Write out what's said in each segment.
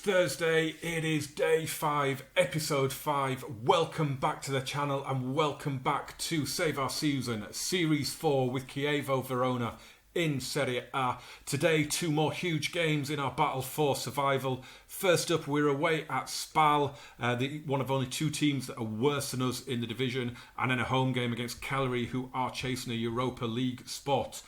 Thursday, it is day 5, episode 5. Welcome back to the channel and welcome back to Save Our Season, Series 4 with Chievo Verona in Serie A. Today, 2 more huge games in our battle for survival. First up, we're away at Spal, one of only 2 teams that are worse than us in the division, and then a home game against Cagliari, who are chasing a Europa League spot.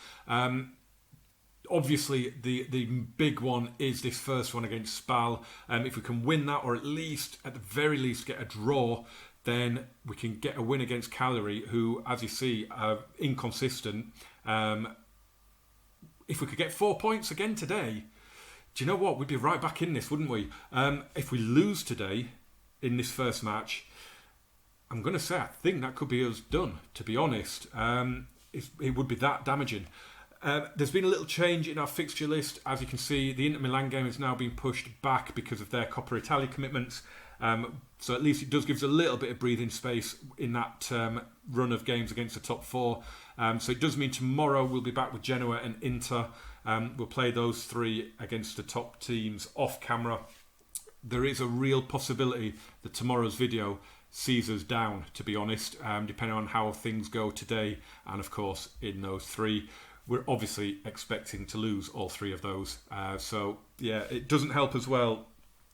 Obviously, the big one is this first one against Spal. If we can win that, or at the very least, get a draw, then we can get a win against Cagliari, who, as you see, are inconsistent. If we could get 4 points again today, do you know what? We'd be right back in this, wouldn't we? If we lose today in this first match, I'm going to say I think that could be us done, to be honest. It would be that damaging. There's been a little change in our fixture list. As you can see, the Inter Milan game has now been pushed back because of their Coppa Italia commitments. So at least it does give us a little bit of breathing space in that run of games against the top 4. So it does mean tomorrow we'll be back with Genoa and Inter. We'll play those 3 against the top teams off camera. There is a real possibility that tomorrow's video sees us down, to be honest, depending on how things go today. And of course, in those 3. We're obviously expecting to lose all 3 of those. So, yeah, it doesn't help as well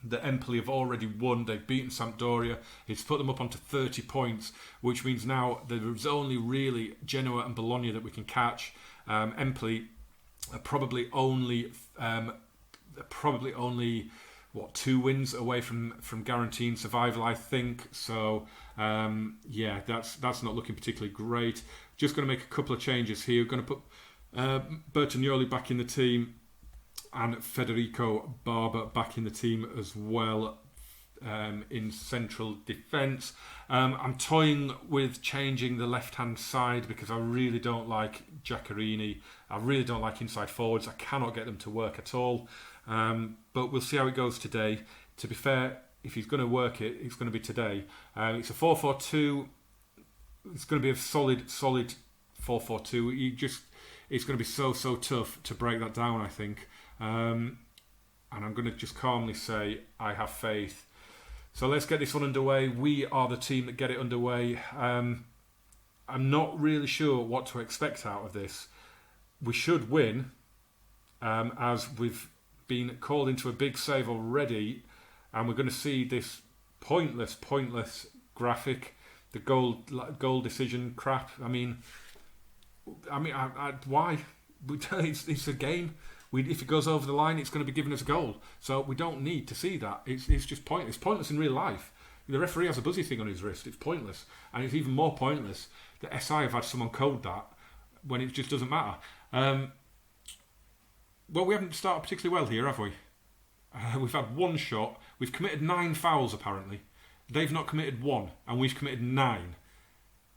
that Empoli have already won. They've beaten Sampdoria. It's put them up onto 30 points, which means now there's only really Genoa and Bologna that we can catch. Empoli are probably only 2 wins away from guaranteeing survival, I think. So, yeah, that's not looking particularly great. Just going to make a couple of changes here. We're going to put Bertagnoli back in the team and Federico Barber back in the team as well in central defence. I'm toying with changing the left-hand side because I really don't like Giaccherini. I really don't like inside forwards. I cannot get them to work at all. But we'll see how it goes today. To be fair, if he's going to work it, it's going to be today. It's a 4-4-2. It's going to be a solid 4-4-2. It's going to be so tough to break that down, I think. And I'm going to just calmly say, I have faith. So let's get this one underway. We are the team that get it underway. I'm not really sure what to expect out of this. We should win, as we've been called into a big save already. And we're going to see this pointless graphic, the goal decision crap. I mean, why? It's a game. If it goes over the line, it's going to be giving us a goal. So we don't need to see that. It's just pointless. It's pointless in real life. The referee has a buzzy thing on his wrist. It's pointless. And it's even more pointless that SI have had someone code that when it just doesn't matter. Well, we haven't started particularly well here, have we? We've had 1 shot. We've committed 9 fouls, apparently. They've not committed 1, and we've committed 9.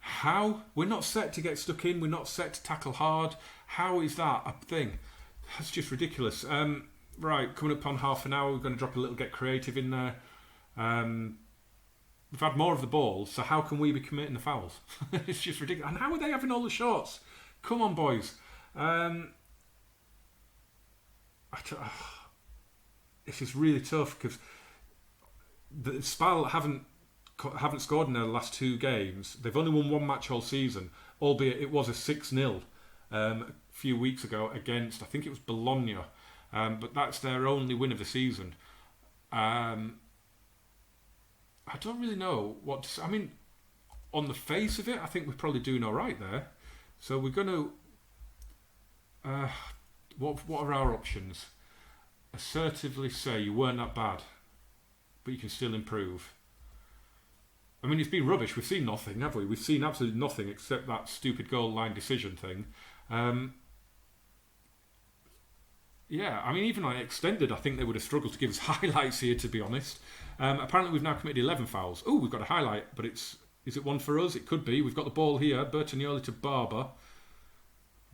How? We're not set to get stuck in. We're not set to tackle hard. How is that a thing? That's just ridiculous. Right, coming up on half an hour, we're going to drop a little get creative in there. We've had more of the ball, so how can we be committing the fouls? It's just ridiculous. And how are they having all the shots? Come on, boys. This is really tough because the Spal haven't scored in their last 2 games. They've only won 1 match all season, albeit it was a 6-0 a few weeks ago against, I think it was Bologna. But that's their only win of the season. I don't really know what to say. I mean, on the face of it, I think we're probably doing all right there. So we're going to... what are our options? Assertively say you weren't that bad, but you can still improve. I mean, it's been rubbish. We've seen nothing, have we? We've seen absolutely nothing except that stupid goal line decision thing. Yeah, I mean, even on extended, I think they would have struggled to give us highlights here, to be honest. Apparently, we've now committed 11 fouls. Oh, we've got a highlight, but is it one for us? It could be. We've got the ball here. Bertagnoli to Barber.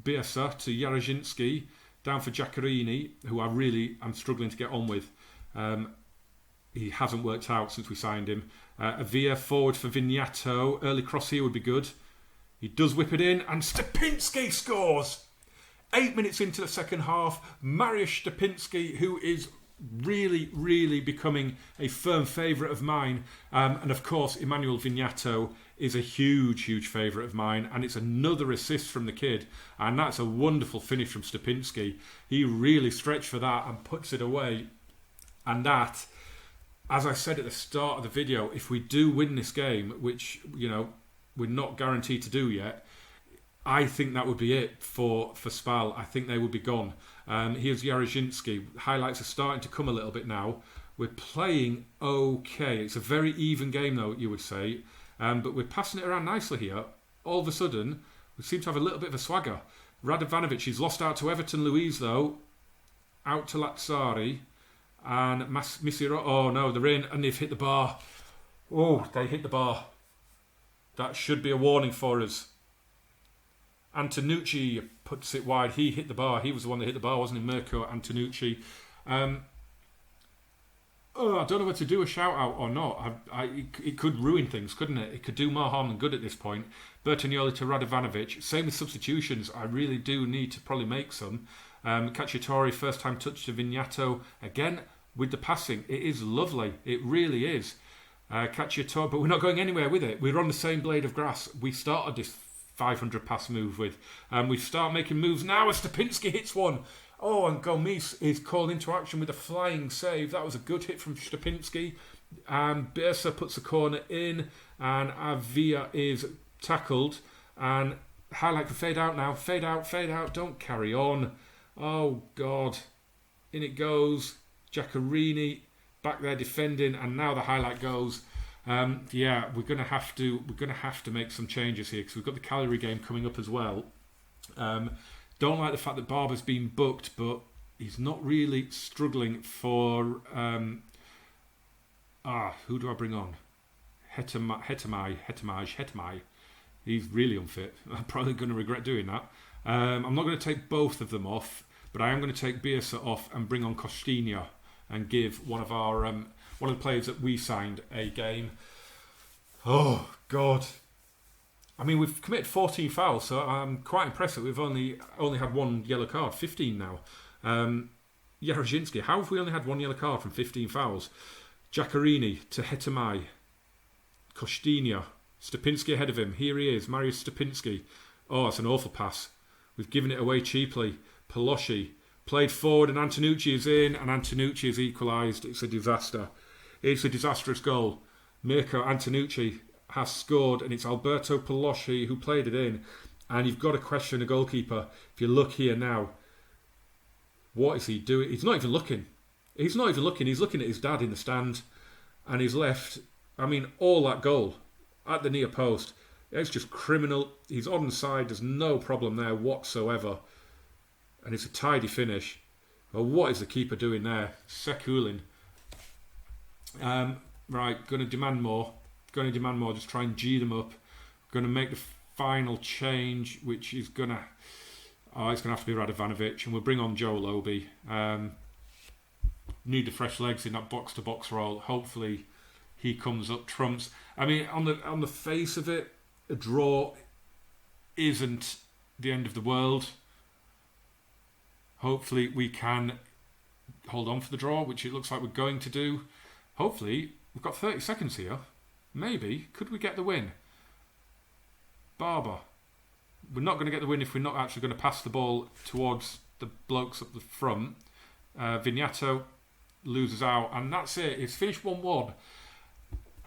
Bielsa to Jaroszinski. Down for Giaccherini, who I'm struggling to get on with. He hasn't worked out since we signed him. Avia forward for Vignato. Early cross here would be good. He does whip it in, and Stepinski scores! 8 minutes into the second half, Mariusz Stepinski, who is really, really becoming a firm favourite of mine. And of course, Emmanuel Vignato is a huge, huge favourite of mine. And it's another assist from the kid. And that's a wonderful finish from Stupinski. He really stretched for that and puts it away. And that, as I said at the start of the video, if we do win this game, which, we're not guaranteed to do yet, I think that would be it for Spal. I think they would be gone. Here's Jaroszynski. Highlights are starting to come a little bit now. We're playing okay. It's a very even game, though, you would say. But we're passing it around nicely here. All of a sudden, we seem to have a little bit of a swagger. Radovanovic, he's lost out to Everton Luiz, though. Out to Lazzari. And Misiro. Oh, no, they're in, and they've hit the bar. Oh, they hit the bar. That should be a warning for us. Antonucci puts it wide. He hit the bar. He was the one that hit the bar, wasn't he? Mirko Antonucci. I don't know whether to do a shout out or not. It could ruin things, couldn't it? It could do more harm than good at this point. Bertagnoli to Radovanovic. Same with substitutions. I really do need to probably make some. Cacciatore, first time touch to Vignato. Again, with the passing, it is lovely. It really is. Cacciatore, but we're not going anywhere with it. We're on the same blade of grass we started this 500 pass move with. We start making moves now as Stupinski hits one. Oh, and Gomis is called into action with a flying save. That was a good hit from Stupinski. Birsa puts the corner in, and Avia is tackled. And highlight can fade out now. Fade out. Don't carry on. Oh, God. In it goes. Giacorini back there defending, and now the highlight goes. We're gonna have to make some changes here because we've got the Cagliari game coming up as well. Don't like the fact that Barber's been booked, but he's not really struggling for. Who do I bring on? Hetemai. He's really unfit. I'm probably going to regret doing that. I'm not going to take both of them off, but I am going to take Birsa off and bring on Costinha and give one of the players that we signed a game. Oh, God. I mean, we've committed 14 fouls, so I'm quite impressed that we've only had one yellow card, 15 now. Jaroszynski, how have we only had one yellow card from 15 fouls? Giacorini to Hetemai. Costinha. Stupinski ahead of him. Here he is, Mariusz Stupinski. Oh, it's an awful pass. We've given it away cheaply. Palosci played forward and Antonucci is in, and Antonucci is equalised. It's a disaster. It's a disastrous goal. Mirko Antonucci has scored, and it's Alberto Palosci who played it in. And you've got to question the goalkeeper. If you look here now, what is he doing? He's not even looking. He's looking at his dad in the stand, and he's left. I mean, all that goal at the near post. It's just criminal. He's onside. There's no problem there whatsoever. And it's a tidy finish. Well, what is the keeper doing there? Sekulin. Right, going to demand more. Just try and G them up. Going to make the final change, which is going to... it's going to have to be Radovanovic. And we'll bring on Joe Lobby. Need the fresh legs in that box-to-box role. Hopefully he comes up trumps. I mean, on the face of it, a draw isn't the end of the world. Hopefully we can hold on for the draw, which it looks like we're going to do. Hopefully, we've got 30 seconds here. Maybe. Could we get the win? Barber. We're not going to get the win if we're not actually going to pass the ball towards the blokes up the front. Vignato loses out, and that's it. It's finished 1-1.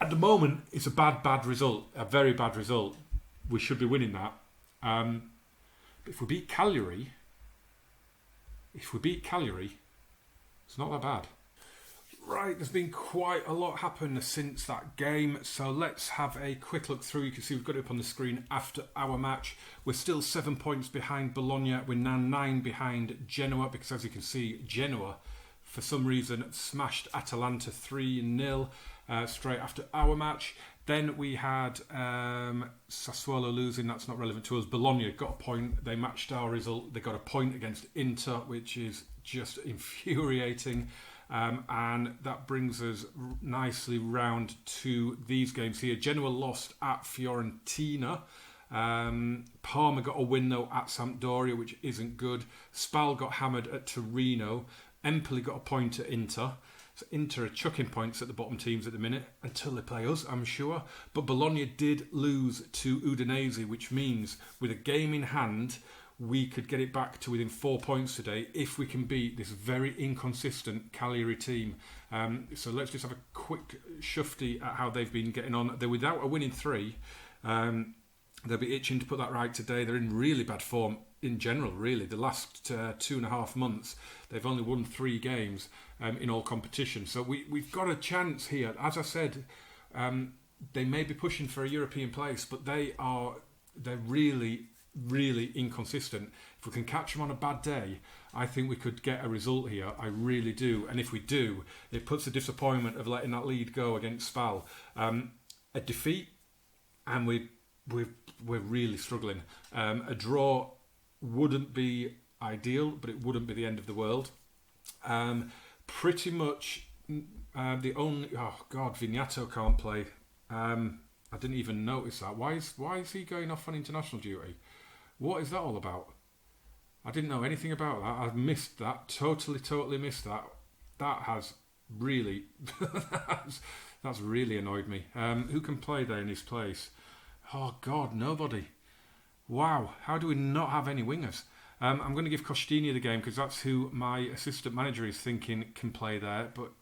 At the moment, it's a bad result. A very bad result. We should be winning that. But if we beat Cagliari, it's not that bad. Right, there's been quite a lot happen since that game, so let's have a quick look through. You can see we've got it up on the screen after our match. We're still 7 points behind Bologna. We're now 9 behind Genoa, because as you can see, Genoa, for some reason, smashed Atalanta 3-0 straight after our match. Then we had Sassuolo losing. That's not relevant to us. Bologna got a point. They matched our result. They got a point against Inter, which is just infuriating. And that brings us nicely round to these games here. Genoa lost at Fiorentina. Parma got a win though at Sampdoria, which isn't good. Spal got hammered at Torino. Empoli got a point at Inter. So Inter are chucking points at the bottom teams at the minute until they play us, I'm sure. But Bologna did lose to Udinese, which means with a game in hand, we could get it back to within 4 points today if we can beat this very inconsistent Cagliari team. So let's just have a quick shufty at how they've been getting on. They're without a win in 3. They'll be itching to put that right today. They're in really bad form in general, really. The last 2.5 months, they've only won 3 games in all competitions. So we've got a chance here. As I said, they may be pushing for a European place, but they're really, really inconsistent. If we can catch them on a bad day, I think we could get a result here. I really do. And if we do, it puts the disappointment of letting that lead go against Spal. A defeat, and we're really struggling. A draw wouldn't be ideal, but it wouldn't be the end of the world. Pretty much the only... Oh, God, Vignato can't play. I didn't even notice that. Why is he going off on international duty? What is that all about? I didn't know anything about that. I've missed that. Totally missed that. That has really... that's really annoyed me. Who can play there in his place? Oh, God, nobody. Wow, how do we not have any wingers? I'm going to give Costini the game because that's who my assistant manager is thinking can play there, but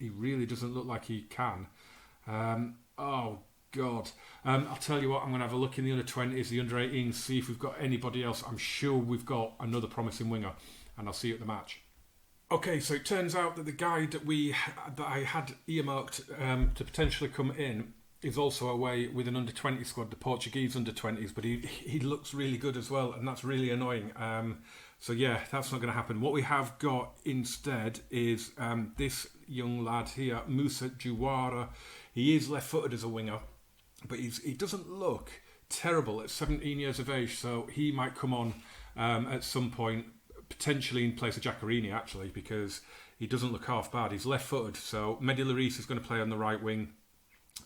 he really doesn't look like he can. Oh, God. I'll tell you what, I'm going to have a look in the under-20s, the under-18s, see if we've got anybody else. I'm sure we've got another promising winger, and I'll see you at the match. Okay, so it turns out that the guy that I had earmarked to potentially come in is also away with an under-20 squad, the Portuguese under-20s, but he looks really good as well, and that's really annoying. So yeah, that's not going to happen. What we have got instead is this young lad here, Musa Juwara. He is left-footed as a winger, but he doesn't look terrible at 17 years of age, so he might come on at some point, potentially in place of Giaccherini, actually, because he doesn't look half bad. He's left-footed, so Mehdi Lloris is going to play on the right wing.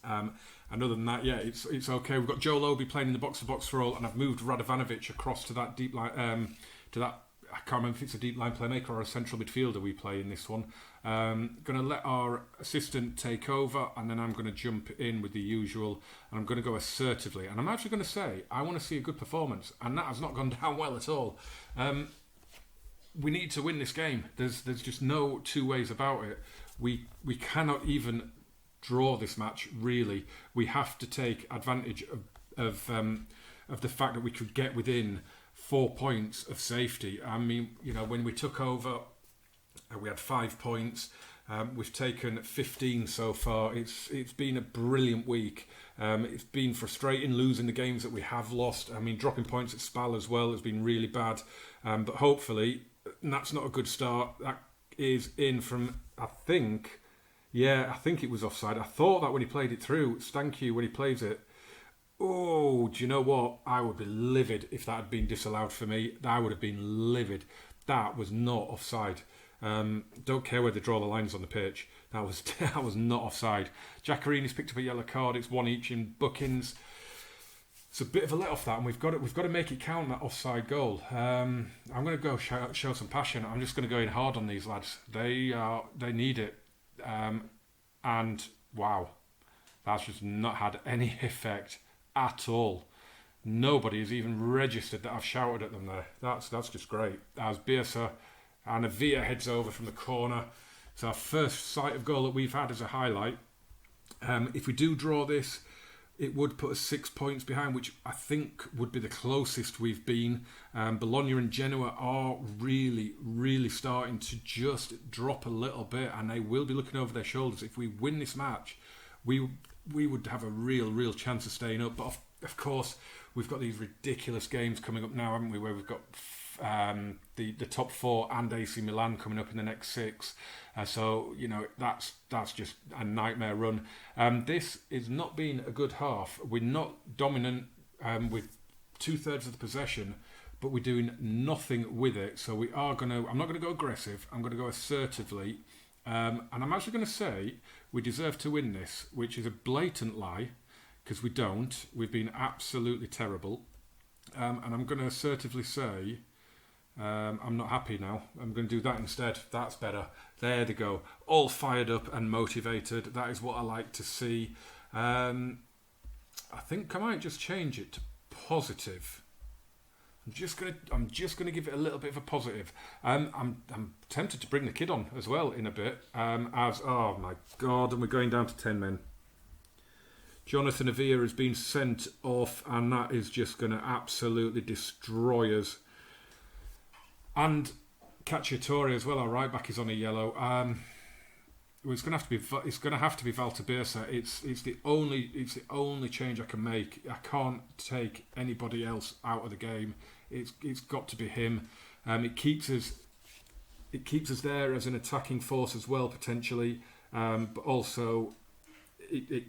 And other than that, yeah, it's okay. We've got Joel Obi playing in the box-to-box role, and I've moved Radovanovic across to that deep line. I can't remember if it's a deep line playmaker or a central midfielder we play in this one. Going to let our assistant take over, and then I'm going to jump in with the usual, and I'm going to go assertively. And I'm actually going to say I want to see a good performance, and that has not gone down well at all. We need to win this game. There's just no two ways about it. We cannot even draw this match, really. We have to take advantage of the fact that we could get within 4 points of safety. I mean, when we took over, we had 5 points. We've taken 15 so far. It's been a brilliant week. It's been frustrating losing the games that we have lost. I mean, dropping points at Spal as well has been really bad. But hopefully, that's not a good start. That is in from, I think it was offside. I thought that when he played it through. Stanky, when he plays it. Oh, do you know what? I would be livid if that had been disallowed for me. I would have been livid. That was not offside. Don't care where they draw the lines on the pitch. That was not offside. Giaccherini's picked up a yellow card. It's 1 each in bookings. It's a bit of a let off that, and we've got to make it count, that offside goal. I'm going to go show some passion. I'm just going to go in hard on these lads. They need it. And wow, that's just not had any effect at all. Nobody has even registered that I've shouted at them there. That's just great. As Bielsa and Avia heads over from the corner. It's our first sight of goal that we've had as a highlight. If we do draw this, it would put us 6 points behind, which I think would be the closest we've been. Bologna and Genoa are really, really starting to just drop a little bit, and they will be looking over their shoulders. If we win this match, we would have a real chance of staying up. But of course, we've got these ridiculous games coming up now, haven't we, where we've got the top 4 and AC Milan coming up in the next 6. So that's just a nightmare run. This is not been a good half. We're not dominant with 2/3 of the possession, but we're doing nothing with it. So I'm not going to go aggressive. I'm going to go assertively. And I'm actually going to say we deserve to win this, which is a blatant lie, because we don't. We've been absolutely terrible. And I'm going to assertively say I'm not happy now. I'm going to do that instead. That's better. There they go. All fired up and motivated. That is what I like to see. I think I might just change it to positive. I'm just gonna give it a little bit of a positive. I'm tempted to bring the kid on as well in a bit. Oh my God, and we're going down to 10 men. Jonathan Avia has been sent off, and that is just going to absolutely destroy us. And Cacciatore as well. Our right back is on a yellow. It's going to have to be Valtabirsa. It's the only change I can make. I can't take anybody else out of the game. It's got to be him. It keeps us there as an attacking force as well potentially, but also it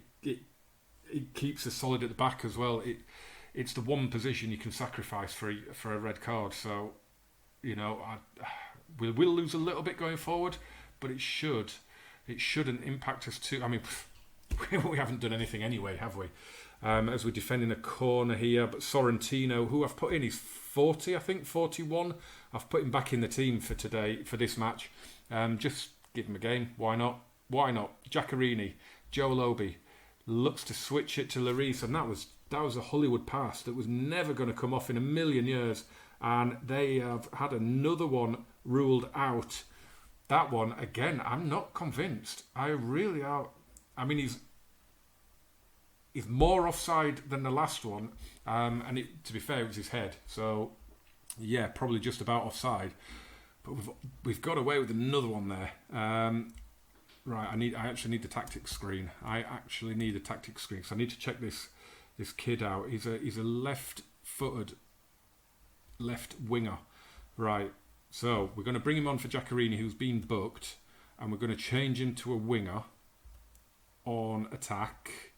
keeps us solid at the back as well. It's the one position you can sacrifice for a red card. So we will lose a little bit going forward, but it shouldn't impact us too. I mean, we haven't done anything anyway, have we? As we're defending a corner here, but Sorrentino, who I've put in, he's 40, I think, 41. I've put him back in the team for today, for this match. Just give him a game. Why not? Giaccherini, Joel Obi looks to switch it to Lloris, and that was a Hollywood pass that was never going to come off in a million years. And they have had another one ruled out. That one, again, I'm not convinced. I really are. I mean, he's more offside than the last one. And to be fair, it was his head. So, yeah, probably just about offside. But we've got away with another one there. Right, I actually need the tactics screen. Because I need to check this kid out. He's a left-footed left winger. Right. So we're going to bring him on for Giaccherini, who's been booked, and we're going to change him to a winger on attack,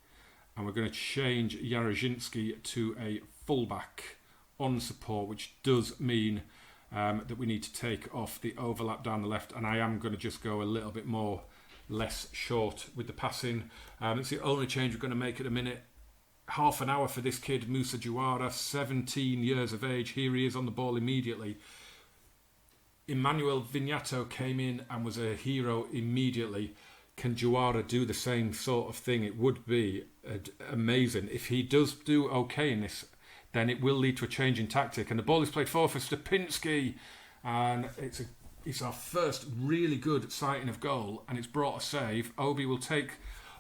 and we're going to change Jaroszynski to a fullback on support, which does mean that we need to take off the overlap down the left, and I am going to just go a little bit less short with the passing. It's the only change we're going to make at a minute. Half an hour for this kid, Musa Juara, 17 years of age. Here he is on the ball immediately. Emmanuel Vignato came in and was a hero immediately. Can Juara do the same sort of thing? It would be amazing. If he does do okay in this, then it will lead to a change in tactic. And the ball is played forward for Stupinski. And it's our first really good sighting of goal. And it's brought a save. Obi will take...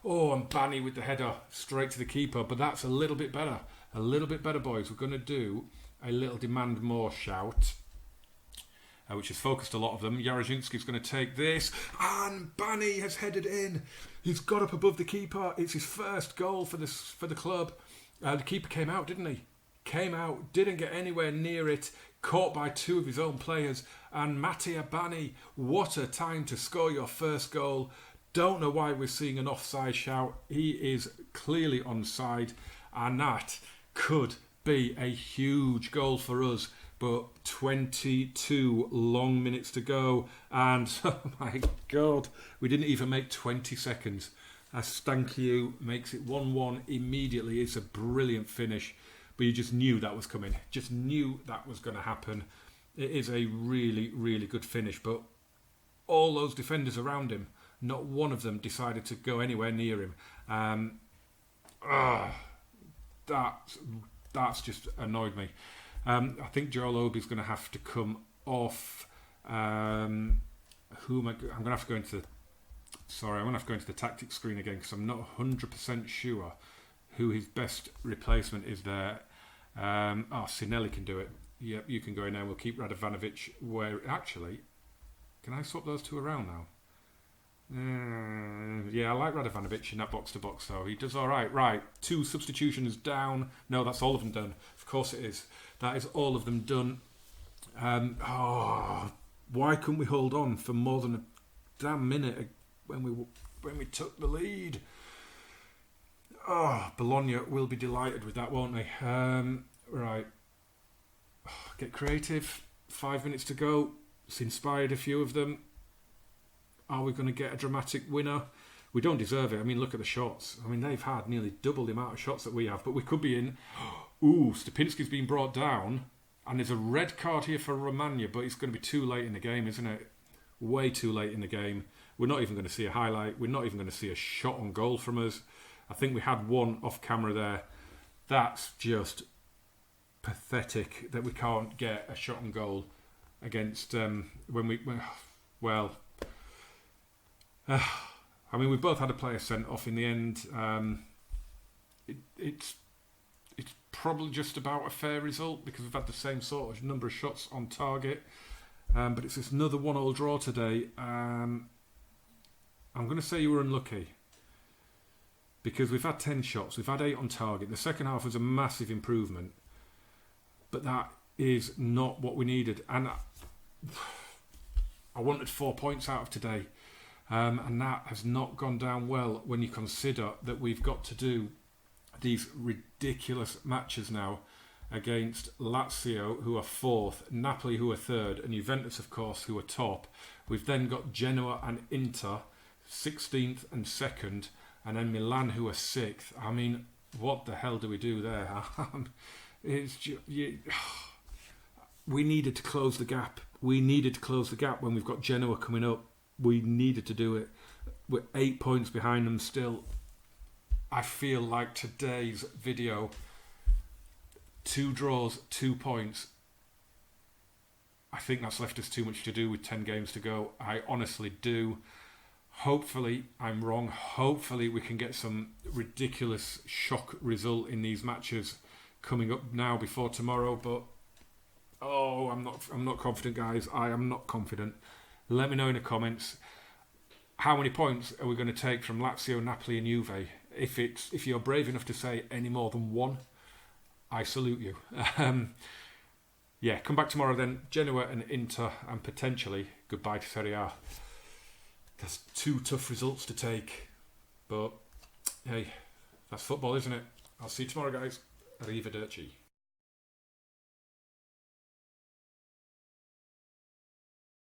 Oh, and Banny with the header straight to the keeper. But that's a little bit better. A little bit better, boys. We're going to do a little demand more shout, which has focused a lot of them. Jaroszynski's going to take this. And Banny has headed in. He's got up above the keeper. It's his first goal for the club. The keeper came out, didn't he? Came out, didn't get anywhere near it. Caught by two of his own players. And Mattia Banny, what a time to score your first goal. Don't know why we're seeing an offside shout. He is clearly onside, and that could be a huge goal for us. But 22 long minutes to go, and oh my God, we didn't even make 20 seconds. Stankiu makes it 1-1 immediately. It's a brilliant finish, but you just knew that was coming. Just knew that was going to happen. It is a really, really good finish, but all those defenders around him, not one of them decided to go anywhere near him. That's just annoyed me. I think Joel Obi's going to have to come off. I'm going to have to go into the tactics screen again because I'm not 100% sure who his best replacement is there. Sinelli can do it. Yep, you can go in there. We'll keep Radovanovic where... Actually, can I swap those two around now? Yeah, I like Radovanovic in that box-to-box, though. He does all right. Right, 2 substitutions down. No, that's all of them done. Of course it is. That is all of them done. Why couldn't we hold on for more than a damn minute when we took the lead? Bologna will be delighted with that, won't they? Right. Get creative. 5 minutes to go. It's inspired a few of them. Are we going to get a dramatic winner? We don't deserve it. I mean, look at the shots. I mean, they've had nearly double the amount of shots that we have, but we could be in. Stupinski's been brought down. And there's a red card here for Romagna, but it's going to be too late in the game, isn't it? Way too late in the game. We're not even going to see a highlight. We're not even going to see a shot on goal from us. I think we had one off camera there. That's just pathetic that we can't get a shot on goal against I mean, we both had a player sent off in the end. It's probably just about a fair result because we've had the same sort of number of shots on target. But it's just another 1-1 draw today. I'm going to say you were unlucky because we've had 10 shots. We've had 8 on target. The second half was a massive improvement. But that is not what we needed. And I wanted 4 points out of today. And that has not gone down well when you consider that we've got to do these ridiculous matches now against Lazio, who are 4th, Napoli, who are 3rd, and Juventus, of course, who are top. We've then got Genoa and Inter, 16th and 2nd, and then Milan, who are 6th. I mean, what the hell do we do there? We needed to close the gap. We needed to close the gap when we've got Genoa coming up. We needed to do it. We're 8 points behind them still. I feel like today's video, 2 draws, 2 points. I think that's left us too much to do with 10 games to go. I honestly do. Hopefully, I'm wrong. Hopefully, we can get some ridiculous shock result in these matches coming up now before tomorrow. But I'm not confident, guys. I am not confident. Let me know in the comments how many points are we going to take from Lazio, Napoli, and Juve. If you're brave enough to say any more than 1, I salute you. Come back tomorrow then. Genoa and Inter, and potentially goodbye to Serie A. That's 2 tough results to take. But, hey, that's football, isn't it? I'll see you tomorrow, guys. Arrivederci.